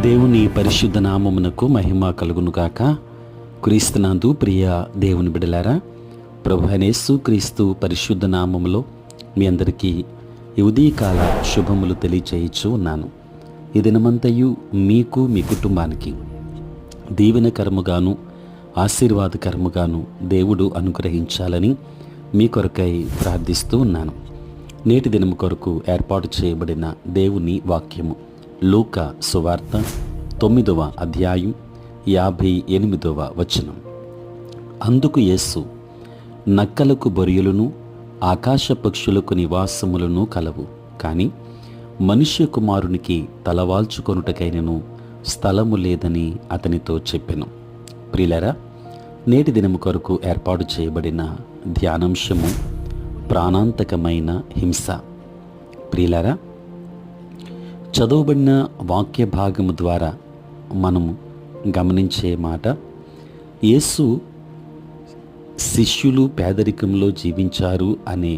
దేవుని పరిశుద్ధ నామమునకు మహిమ కలుగునుగాక. క్రీస్తునందు ప్రియ దేవుని బిడలారా, ప్రభు అయిన యేసు క్రీస్తు పరిశుద్ధ నామములో మీ అందరికీ ఈ ఉదయకాల శుభములు తెలియచేయచ్చు ఉన్నాను. ఈ దినమంతయు మీకు మీ కుటుంబానికి దీవెనకరముగాను ఆశీర్వాదకరముగాను దేవుడు అనుగ్రహించాలని మీ కొరకై ప్రార్థిస్తూ ఉన్నాను. నేటి దినము కొరకు ఏర్పాటు చేయబడిన దేవుని వాక్యము లూకా సువార్త 9వ అధ్యాయం 58వ వచనం. అందుకు యేసు, నక్కలకు బొరియలును ఆకాశ పక్షులకు నివాసములను కలవు, కానీ మనుష్య కుమారునికి తలవాల్చుకొనుటకైనను స్థలము లేదని అతనితో చెప్పెను. ప్రియులారా, నేటి దినము కొరకు ఏర్పాటు చేయబడిన ధ్యానాంశము ప్రాణాంతకమైన హింస. ప్రియులారా, చదవబడిన వాక్య భాగము ద్వారా మనము గమనించే మాట, యేసు శిష్యులు పేదరికంలో జీవించారు అనే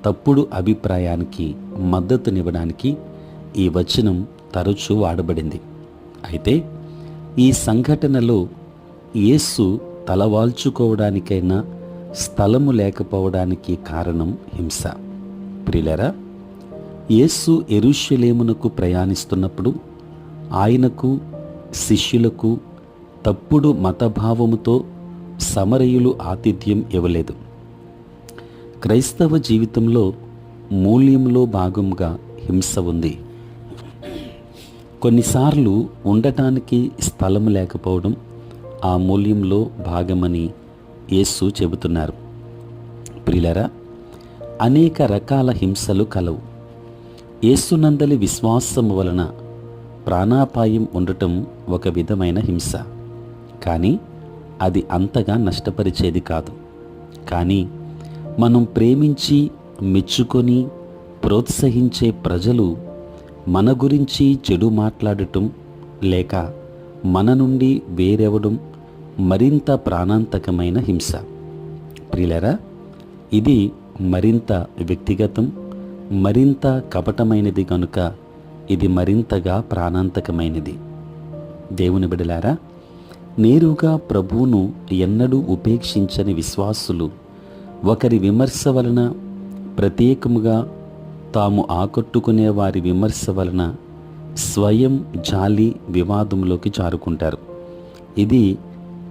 తప్పుడు అభిప్రాయానికి మద్దతునివ్వడానికి ఈ వచనం తరచూ వాడబడింది. అయితే ఈ సంఘటనలో యేసు తలవాల్చుకోవడానికైనా స్థలము లేకపోవడానికి కారణం హింస. ప్రియులారా, యేసు యెరూషలేమునకు ప్రయాణిస్తున్నప్పుడు ఆయనకు శిష్యులకు తప్పుడు మతభావముతో సమరయులు ఆతిథ్యం ఇవ్వలేదు. క్రైస్తవ జీవితంలో మూల్యంలో భాగంగా హింస ఉంది. కొన్నిసార్లు ఉండటానికి స్థలం లేకపోవడం ఆ మూల్యంలో భాగమని యేసు చెబుతున్నారు. ప్రియులారా, అనేక రకాల హింసలు కలవు. యేసునందలి విశ్వాసము వలన ప్రాణాపాయం ఉండటం ఒక విధమైన హింస, కానీ అది అంతగా నష్టపరిచేది కాదు. కానీ మనం ప్రేమించి మెచ్చుకొని ప్రోత్సహించే ప్రజలు మన గురించి చెడు మాట్లాడటం లేక మన నుండి వేరెవడం మరింత ప్రాణాంతకమైన హింస. ప్రియులారా, ఇది మరింత వ్యక్తిగతం, మరింత కపటమైనది కనుక ఇది మరింతగా ప్రాణాంతకమైనది. దేవుని బిడలారా, నేరుగా ప్రభువును ఎన్నడూ ఉపేక్షించని విశ్వాసులు ఒకరి విమర్శ వలన, ప్రత్యేకముగా తాము ఆకట్టుకునే వారి విమర్శ వలన స్వయం జాలి వివాదంలోకి జారుకుంటారు. ఇది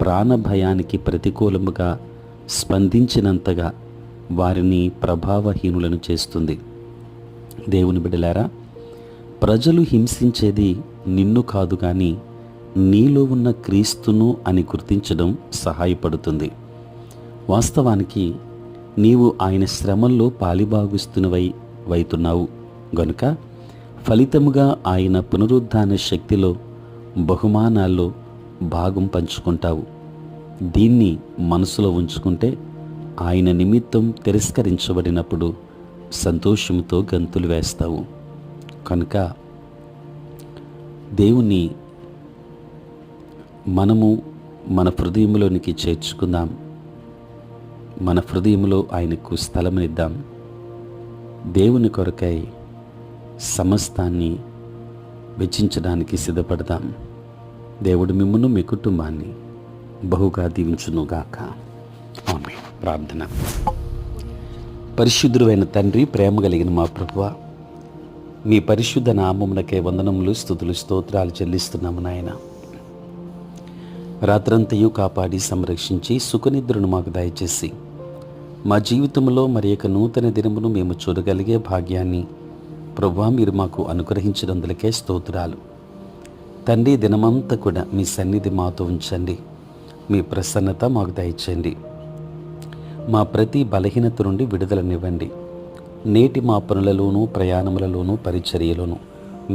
ప్రాణభయానికి ప్రతికూలముగా స్పందించినంతగా వారిని ప్రభావహీనులను చేస్తుంది. దేవుని బిడ్డలారా, ప్రజలు హింసించేది నిన్ను కాదు కానీ నీలో ఉన్న క్రీస్తును అని గుర్తించడం సహాయపడుతుంది. వాస్తవానికి నీవు ఆయన శ్రమల్లో పాలిభాగస్తునివైతున్నావు గనుక ఫలితముగా ఆయన పునరుద్ధాన శక్తిలో, బహుమానాల్లో భాగం పంచుకుంటావు. దీన్ని మనసులో ఉంచుకుంటే ఆయన నిమిత్తం తిరస్కరించబడినప్పుడు సంతోషంతో గంతులు వేస్తావు. కనుక దేవుని మనము మన హృదయంలోనికి చేర్చుకుందాం. మన హృదయంలో ఆయనకు స్థలమిద్దాం. దేవుని కొరకై సమస్తాన్ని వెచ్చించడానికి సిద్ధపడదాం. దేవుడు మిమ్మును మీ కుటుంబాన్ని బహుగా దీవించునుగాక. ఆమేన్. ప్రార్థన. పరిశుద్ధుడైన తండ్రి, ప్రేమ కలిగిన మా ప్రభువా, మీ పరిశుద్ధ నామమునకే వందనములు, స్తుతులు, స్తోత్రాలు చెల్లిస్తున్నాము నాయన. రాత్రంతయు కాపాడి సంరక్షించి సుఖనిద్రను మాకు దయచేసి మా జీవితంలో మరి యొక్క నూతన దినమును మేము చూడగలిగే భాగ్యాన్ని ప్రభువా మీరు మాకు అనుగ్రహించినందులకే స్తోత్రాలు. తండ్రి, దినమంతా కూడా మీ సన్నిధి మాతో ఉంచండి. మీ ప్రసన్నత మాకు దయచేయండి. మా ప్రతి బలహీనత నుండి విడుదలనివ్వండి. నేటి మా పనులలోనూ, ప్రయాణములలోనూ, పరిచర్యలోనూ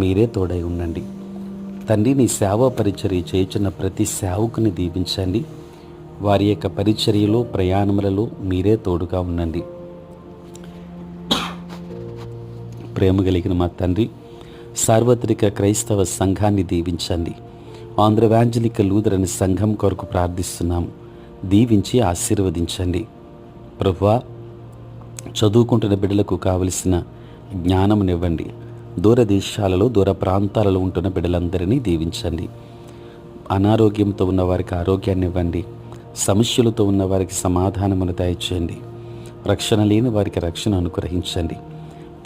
మీరే తోడై ఉండండి. తండ్రి, నీ సేవా పరిచర్య చేయుచున్న ప్రతి సేవకుని దీవించండి. వారి యొక్క పరిచర్యలో, ప్రయాణములలో మీరే తోడుగా ఉండండి. ప్రేమ కలిగిన మా తండ్రి, సార్వత్రిక క్రైస్తవ సంఘాన్ని దీవించండి. ఆంధ్ర ఎవాంజలికల్ లూథరన్ సంఘం కొరకు ప్రార్థిస్తున్నాము. దీవించి ఆశీర్వదించండి. ప్రభువా, చదువుకుంటున్న బిడ్డలకు కావలసిన జ్ఞానమునివ్వండి. దూర దేశాలలో, దూర ప్రాంతాలలో ఉంటున్న బిడ్డలందరినీ దీవించండి. అనారోగ్యంతో ఉన్న వారికి ఆరోగ్యాన్ని ఇవ్వండి. సమస్యలతో ఉన్న వారికి సమాధానమును దయచేయండి. రక్షణ లేని వారికి రక్షణ అనుగ్రహించండి.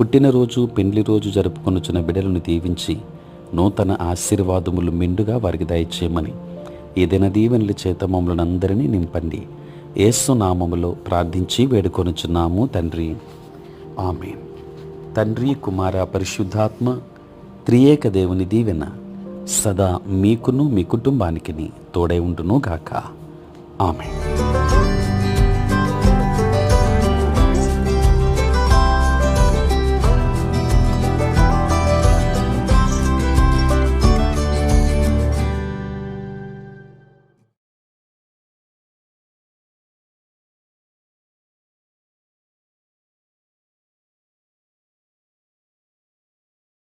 పుట్టినరోజు, పెండ్లి రోజు జరుపుకొనుచున్న బిడ్డలను దీవించి నూతన ఆశీర్వాదములు మెండుగా వారికి దయచేయమని ఏదైనా దీవెనల చేత మమ్మల్ని అందరినీ నింపండి. యేసు నామములో ప్రార్థించి వేడుకొనుచున్నాము తండ్రి, ఆమేన్. తండ్రి, కుమార, పరిశుద్ధాత్మ త్రియేక దేవుని దీవెన సదా మీకును మీ కుటుంబానికి తోడై ఉండును గాక. ఆమేన్.